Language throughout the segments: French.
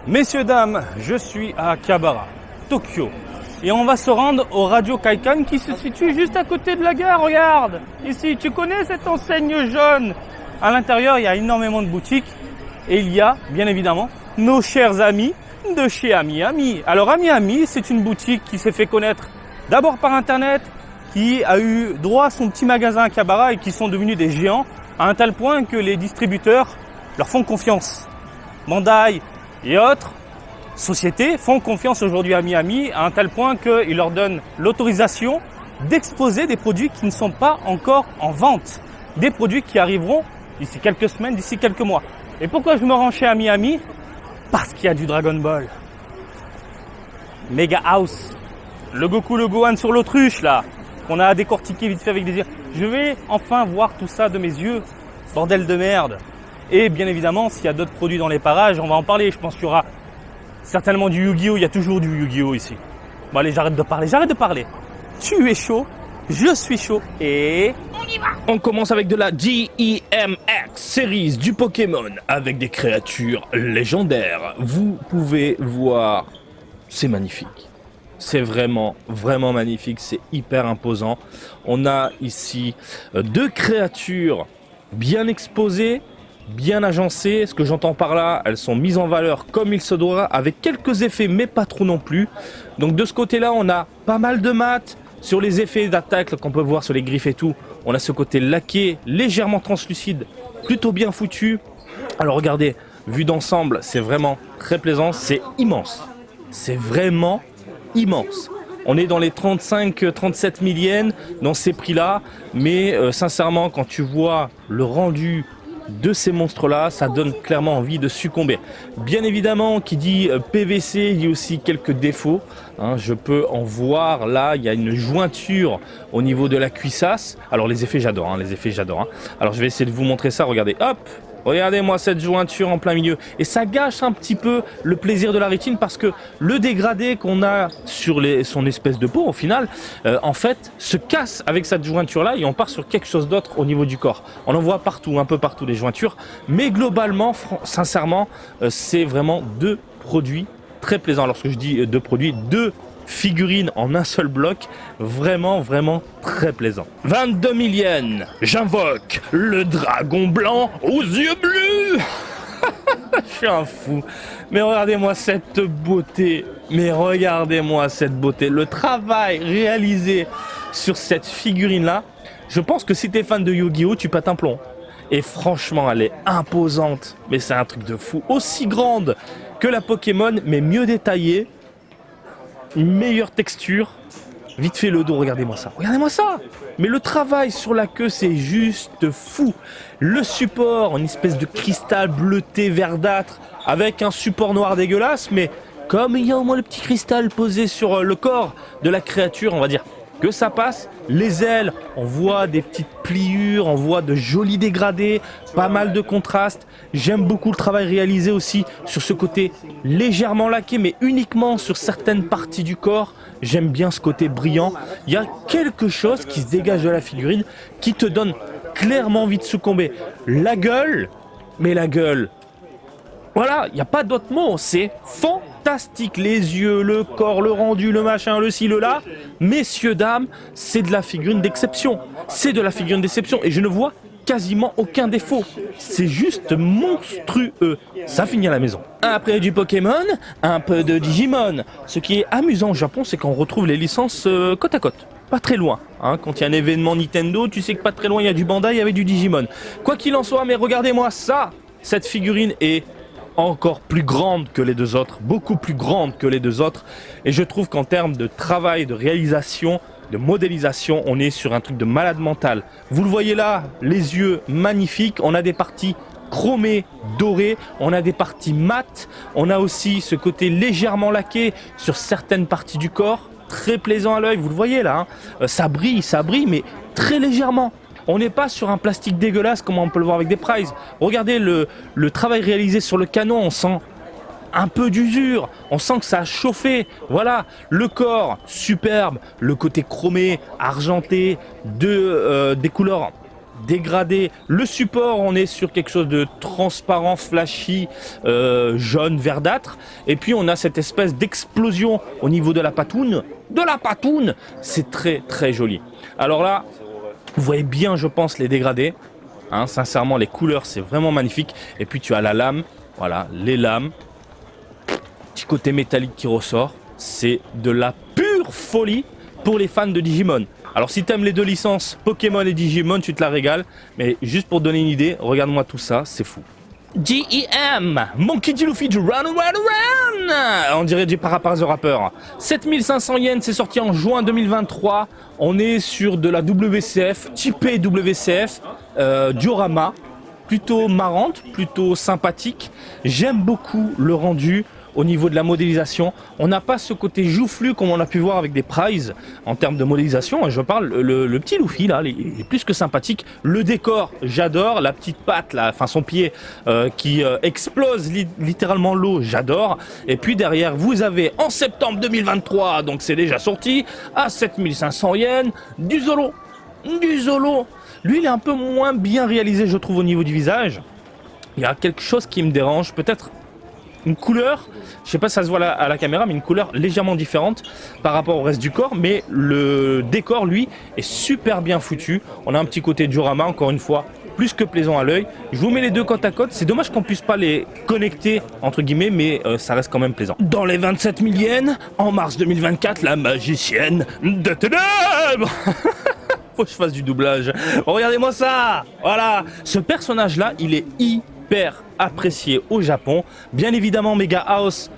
Messieurs, dames, je suis à Akihabara, Tokyo. Et on va se rendre au Radio Kaikan qui se situe juste à côté de la gare, regarde. Ici, tu connais cette enseigne jaune? À l'intérieur, il y a énormément de boutiques. Et il y a, bien évidemment, nos chers amis de chez Ami Ami. Alors Ami Ami, c'est une boutique qui s'est fait connaître d'abord par Internet, qui a eu droit à son petit magasin à Akihabara et qui sont devenus des géants à un tel point que les distributeurs leur font confiance. Bandai et autres sociétés font confiance aujourd'hui à Ami Ami à un tel point qu'ils leur donnent l'autorisation d'exposer des produits qui ne sont pas encore en vente. Des produits qui arriveront d'ici quelques semaines, d'ici quelques mois. Et pourquoi je me rends chez Ami Ami? Parce qu'il y a du Dragon Ball. Mega House. Le Goku, le Gohan sur l'autruche là, qu'on a décortiqué vite fait avec des yeux. Je vais enfin voir tout ça de mes yeux. Bordel de merde. Et bien évidemment, s'il y a d'autres produits dans les parages, on va en parler. Je pense qu'il y aura certainement du Yu-Gi-Oh! Il y a toujours du Yu-Gi-Oh! Ici. Bon allez, j'arrête de parler. Tu es chaud, je suis chaud et... on y va! On commence avec de la GEMX Series du Pokémon avec des créatures légendaires. Vous pouvez voir, c'est magnifique. C'est vraiment magnifique, c'est hyper imposant. On a ici deux créatures bien exposées, bien agencées. Ce que j'entends par là, elles sont mises en valeur comme il se doit, avec quelques effets, mais pas trop non plus. Donc de ce côté-là, on a pas mal de mat. Sur les effets d'attaque qu'on peut voir sur les griffes et tout, on a ce côté laqué, légèrement translucide, plutôt bien foutu. Alors regardez, vu d'ensemble, c'est vraiment très plaisant, c'est immense. C'est vraiment immense. On est dans les 35-37 000 yens dans ces prix-là, mais sincèrement, quand tu vois le rendu de ces monstres-là, ça donne clairement envie de succomber. Bien évidemment, qui dit PVC, il y a aussi quelques défauts. Je peux en voir là, il y a une jointure au niveau de la cuissasse. Alors les effets, j'adore. Alors je vais essayer de vous montrer ça. Regardez, hop, regardez-moi cette jointure en plein milieu. Et ça gâche un petit peu le plaisir de la rétine parce que le dégradé qu'on a sur son espèce de peau, au final, en fait, se casse avec cette jointure-là et on part sur quelque chose d'autre au niveau du corps. On en voit partout, un peu partout les jointures. Mais globalement, sincèrement, c'est vraiment deux produits très plaisants. Lorsque je dis deux produits, deux figurines en un seul bloc, vraiment très plaisant. 22 000 yens, j'invoque le dragon blanc aux yeux bleus. Je suis un fou. Mais regardez-moi cette beauté. Le travail réalisé sur cette figurine-là, je pense que si t'es fan de Yu-Gi-Oh, tu pètes un plomb. Et franchement, elle est imposante. Mais c'est un truc de fou. Aussi grande que la Pokémon, mais mieux détaillée. Une meilleure texture. Vite fait le dos, regardez-moi ça. Mais le travail sur la queue, c'est juste fou. Le support, une espèce de cristal bleuté verdâtre avec un support noir dégueulasse, mais comme il y a au moins le petit cristal posé sur le corps de la créature, on va dire que ça passe. Les ailes, on voit des petites pliures, on voit de jolis dégradés, pas mal de contrastes. J'aime beaucoup le travail réalisé aussi sur ce côté légèrement laqué, mais uniquement sur certaines parties du corps. J'aime bien ce côté brillant. Il y a quelque chose qui se dégage de la figurine qui te donne clairement envie de succomber. La gueule, voilà, il n'y a pas d'autre mot, c'est fantastique. Les yeux, le corps, le rendu, le machin, le ci, le là. Messieurs, dames, c'est de la figurine d'exception. Et je ne vois quasiment aucun défaut. C'est juste monstrueux. Ça finit à la maison. Après du Pokémon, un peu de Digimon. Ce qui est amusant au Japon, c'est qu'on retrouve les licences côte à côte. Pas très loin, quand il y a un événement Nintendo, tu sais que pas très loin il y a du Bandai avec du Digimon. Quoi qu'il en soit, mais regardez-moi ça. Cette figurine est encore plus grande que les deux autres, beaucoup plus grande que les deux autres. Et je trouve qu'en termes de travail, de réalisation, de modélisation, on est sur un truc de malade mental. Vous le voyez là, les yeux magnifiques. On a des parties chromées, dorées. On a des parties mates. On a aussi ce côté légèrement laqué sur certaines parties du corps. Très plaisant à l'œil, vous le voyez là. Ça brille, mais très légèrement. On n'est pas sur un plastique dégueulasse comme on peut le voir avec des prizes. Regardez le travail réalisé sur le canon, on sent un peu d'usure, on sent que ça a chauffé. Voilà, le corps, superbe, le côté chromé, argenté, des couleurs dégradé. Le support, on est sur quelque chose de transparent, flashy, jaune, verdâtre. Et puis on a cette espèce d'explosion au niveau de la patoune. C'est très très joli. Alors là, vous voyez bien, je pense, les dégradés. Hein, sincèrement, les couleurs, c'est vraiment magnifique. Et puis tu as la lame, voilà, les lames. Petit côté métallique qui ressort. C'est de la pure folie pour les fans de Digimon. Alors si t'aimes les deux licences, Pokémon et Digimon, tu te la régales. Mais juste pour te donner une idée, regarde-moi tout ça, c'est fou. GEM, Monkey D. Luffy du Run. On dirait du Parapara the Rapper. 7500 yens, c'est sorti en juin 2023. On est sur de la WCF, typée WCF, diorama, plutôt marrante, plutôt sympathique. J'aime beaucoup le rendu. Au niveau de la modélisation, on n'a pas ce côté joufflu comme on a pu voir avec des Prize en termes de modélisation. Je parle, le petit Luffy là, il est plus que sympathique. Le décor, j'adore. La petite patte là, enfin son pied qui explose littéralement l'eau, j'adore. Et puis derrière, vous avez en septembre 2023, donc c'est déjà sorti, à 7500 yens, du Zolo. Lui, il est un peu moins bien réalisé, je trouve, au niveau du visage. Il y a quelque chose qui me dérange, peut-être une couleur, je sais pas si ça se voit à la caméra, mais une couleur légèrement différente par rapport au reste du corps. Mais le décor, lui, est super bien foutu. On a un petit côté diorama, encore une fois, plus que plaisant à l'œil. Je vous mets les deux côte à côte. C'est dommage qu'on puisse pas les connecter, entre guillemets, mais ça reste quand même plaisant. Dans les 27 000 yens, en mars 2024, la magicienne de ténèbres. Faut que je fasse du doublage. Regardez-moi ça. Voilà. Ce personnage-là, il est hyper apprécié au Japon. Bien évidemment, Mega House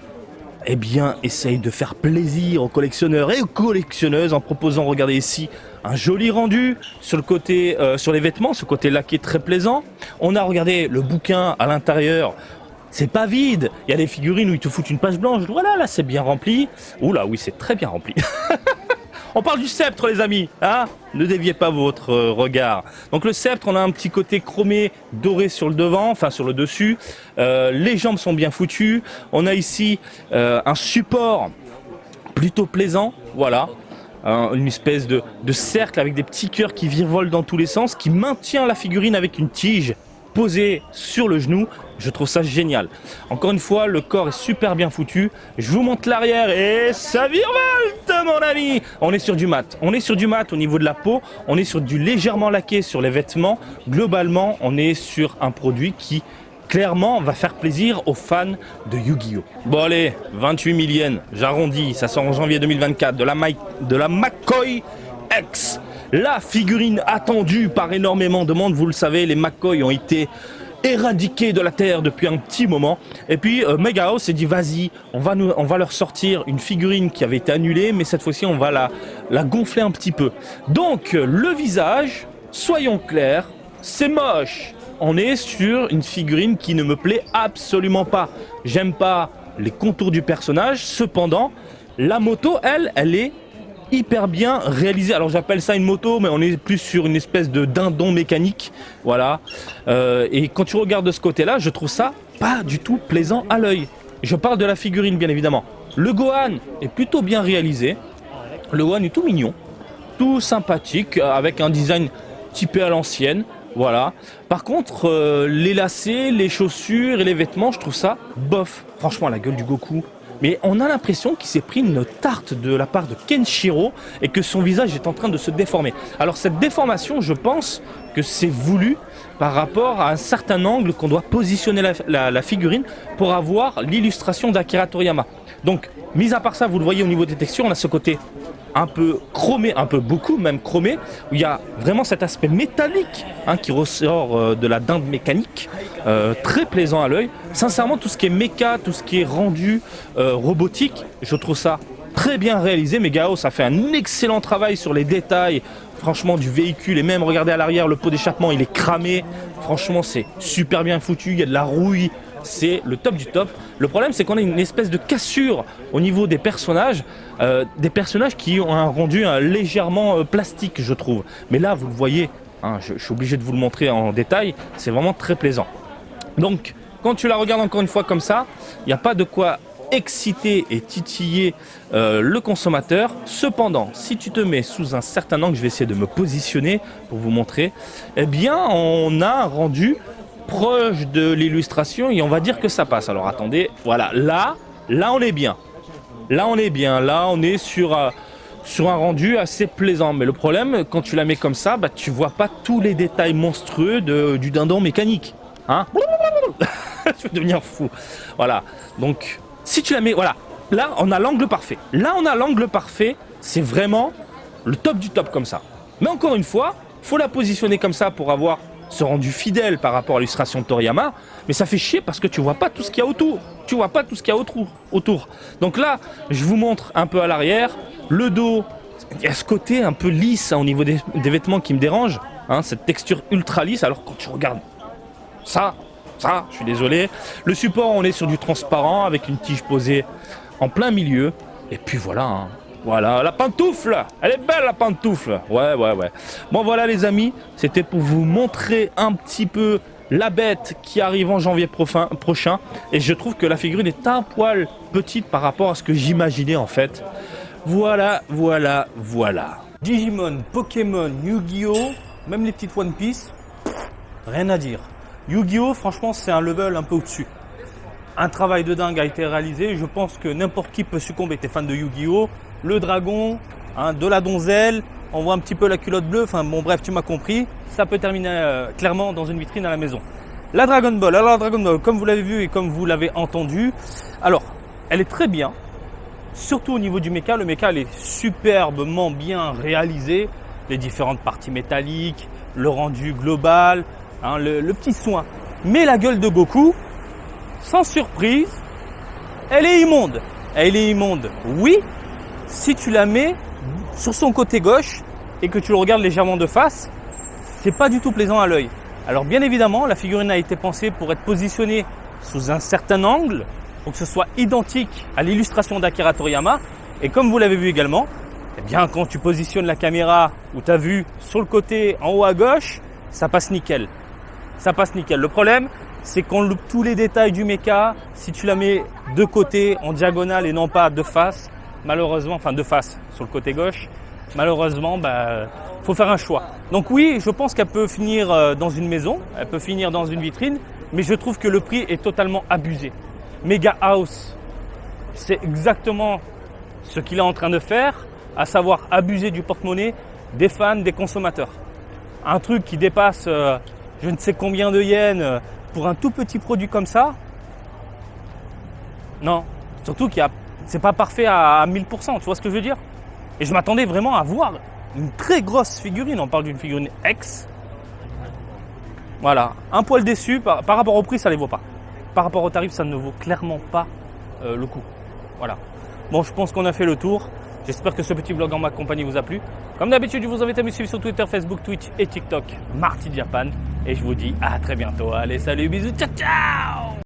essaye de faire plaisir aux collectionneurs et aux collectionneuses en proposant, regardez ici, un joli rendu sur le côté, sur les vêtements, ce côté laqué très plaisant. On a, regardé le bouquin à l'intérieur. C'est pas vide. Il y a des figurines où ils te foutent une page blanche. Voilà, là, c'est bien rempli. Oula, oui, c'est très bien rempli. On parle du sceptre, les amis, hein. Ne déviez pas votre regard. Donc le sceptre, on a un petit côté chromé doré sur le devant, enfin sur le dessus. Les jambes sont bien foutues. On a ici un support plutôt plaisant, voilà. Une espèce de cercle avec des petits cœurs qui virevolent dans tous les sens, qui maintient la figurine avec une tige posée sur le genou. Je trouve ça génial. Encore une fois, le corps est super bien foutu. Je vous montre l'arrière et ça virevolte, mon ami. On est sur du mat. On est sur du mat au niveau de la peau. On est sur du légèrement laqué sur les vêtements. Globalement, on est sur un produit qui, clairement, va faire plaisir aux fans de Yu-Gi-Oh! Bon allez, 28 000 yens, j'arrondis. Ça sort en janvier 2024 de la McCoy X. La figurine attendue par énormément de monde. Vous le savez, les McCoy ont été éradiqués de la Terre depuis un petit moment. Et puis Mega House s'est dit vas-y, on va leur sortir une figurine qui avait été annulée, mais cette fois-ci on va la gonfler un petit peu. Donc le visage, soyons clairs, c'est moche. On est sur une figurine qui ne me plaît absolument pas. J'aime pas les contours du personnage. Cependant, la moto, elle est hyper bien réalisé. Alors j'appelle ça une moto, mais on est plus sur une espèce de dindon mécanique, voilà. Et quand tu regardes de ce côté-là, je trouve ça pas du tout plaisant à l'œil. Je parle de la figurine, bien évidemment. Le Gohan est plutôt bien réalisé. Le Gohan est tout mignon, tout sympathique, avec un design typé à l'ancienne, voilà. Par contre, les lacets, les chaussures et les vêtements, je trouve ça bof. Franchement, la gueule du Goku. Mais on a l'impression qu'il s'est pris une tarte de la part de Kenshiro et que son visage est en train de se déformer. Alors cette déformation, je pense que c'est voulu par rapport à un certain angle qu'on doit positionner la figurine pour avoir l'illustration d'Akira Toriyama. Donc, mis à part ça, vous le voyez au niveau des textures, on a ce côté un peu chromé, un peu beaucoup même chromé, où il y a vraiment cet aspect métallique qui ressort de la dinde mécanique, très plaisant à l'œil. Sincèrement, tout ce qui est méca, tout ce qui est rendu robotique, je trouve ça très bien réalisé. Mega House a fait un excellent travail sur les détails, franchement, du véhicule. Et même, regardez à l'arrière, le pot d'échappement, il est cramé. Franchement, c'est super bien foutu, il y a de la rouille. C'est le top du top. Le problème, c'est qu'on a une espèce de cassure au niveau des personnages qui ont un rendu légèrement plastique, je trouve. Mais là, vous le voyez, je suis obligé de vous le montrer en détail, c'est vraiment très plaisant. Donc, quand tu la regardes encore une fois comme ça, il n'y a pas de quoi exciter et titiller le consommateur. Cependant, si tu te mets sous un certain angle, je vais essayer de me positionner pour vous montrer, eh bien on a un rendu proche de l'illustration et on va dire que ça passe. Alors attendez, voilà, là on est bien. Là on est sur un rendu assez plaisant. Mais le problème, quand tu la mets comme ça, bah, tu vois pas tous les détails monstrueux du dindon mécanique. Hein? Tu vas devenir fou. Voilà. Donc, si tu la mets, voilà. Là, on a l'angle parfait. C'est vraiment le top du top comme ça. Mais encore une fois, faut la positionner comme ça pour avoir ce rendu fidèle par rapport à l'illustration de Toriyama. Mais ça fait chier parce que tu vois pas tout ce qu'il y a autour. Autour. Donc là, je vous montre un peu à l'arrière. Le dos, il y a ce côté un peu lisse au niveau des vêtements qui me dérange. Hein, cette texture ultra lisse. Alors quand tu regardes ça, je suis désolé. Le support, on est sur du transparent avec une tige posée en plein milieu. Et puis voilà, hein. Voilà, la pantoufle. Elle est belle la pantoufle. Ouais. Bon voilà les amis, c'était pour vous montrer un petit peu la bête qui arrive en janvier prochain. Et je trouve que la figurine est un poil petite par rapport à ce que j'imaginais en fait. Voilà. Digimon, Pokémon, Yu-Gi-Oh, même les petites One Piece, rien à dire. Yu-Gi-Oh, franchement, c'est un level un peu au-dessus. Un travail de dingue a été réalisé. Je pense que n'importe qui peut succomber. T'es fan de Yu-Gi-Oh, le dragon, hein, de la donzelle, on voit un petit peu la culotte bleue. Enfin bon, bref, tu m'as compris. Ça peut terminer clairement dans une vitrine à la maison. La Dragon Ball. Alors la Dragon Ball, comme vous l'avez vu et comme vous l'avez entendu, alors elle est très bien. Surtout au niveau du méca, le méca elle est superbement bien réalisé. Les différentes parties métalliques, le rendu global, hein, le petit soin. Mais la gueule de Goku, sans surprise, elle est immonde. Oui, si tu la mets sur son côté gauche et que tu le regardes légèrement de face, c'est pas du tout plaisant à l'œil. Alors bien évidemment, la figurine a été pensée pour être positionnée sous un certain angle, pour que ce soit identique à l'illustration d'Akira Toriyama. Et comme vous l'avez vu également, eh bien quand tu positionnes la caméra où tu as vu sur le côté en haut à gauche, ça passe nickel. Le problème, c'est qu'on loupe tous les détails du mecha. Si tu la mets de côté, en diagonale et non pas de face, malheureusement, enfin de face sur le côté gauche, malheureusement, faut faire un choix. Donc oui, je pense qu'elle peut finir dans une maison, elle peut finir dans une vitrine, mais je trouve que le prix est totalement abusé. Mega House, c'est exactement ce qu'il est en train de faire, à savoir abuser du porte-monnaie des fans, des consommateurs. Un truc qui dépasse je ne sais combien de yens pour un tout petit produit comme ça. Non, surtout c'est pas parfait à 1000%, tu vois ce que je veux dire? Et je m'attendais vraiment à voir une très grosse figurine, on parle d'une figurine X. Voilà, un poil déçu, par rapport au prix ça ne les vaut pas. Par rapport au tarif ça ne vaut clairement pas le coup. Voilà. Bon, je pense qu'on a fait le tour. J'espère que ce petit vlog en ma compagnie vous a plu. Comme d'habitude, je vous invite à me suivre sur Twitter, Facebook, Twitch et TikTok, Marty Japan. Et je vous dis à très bientôt. Allez, salut, bisous, ciao, ciao!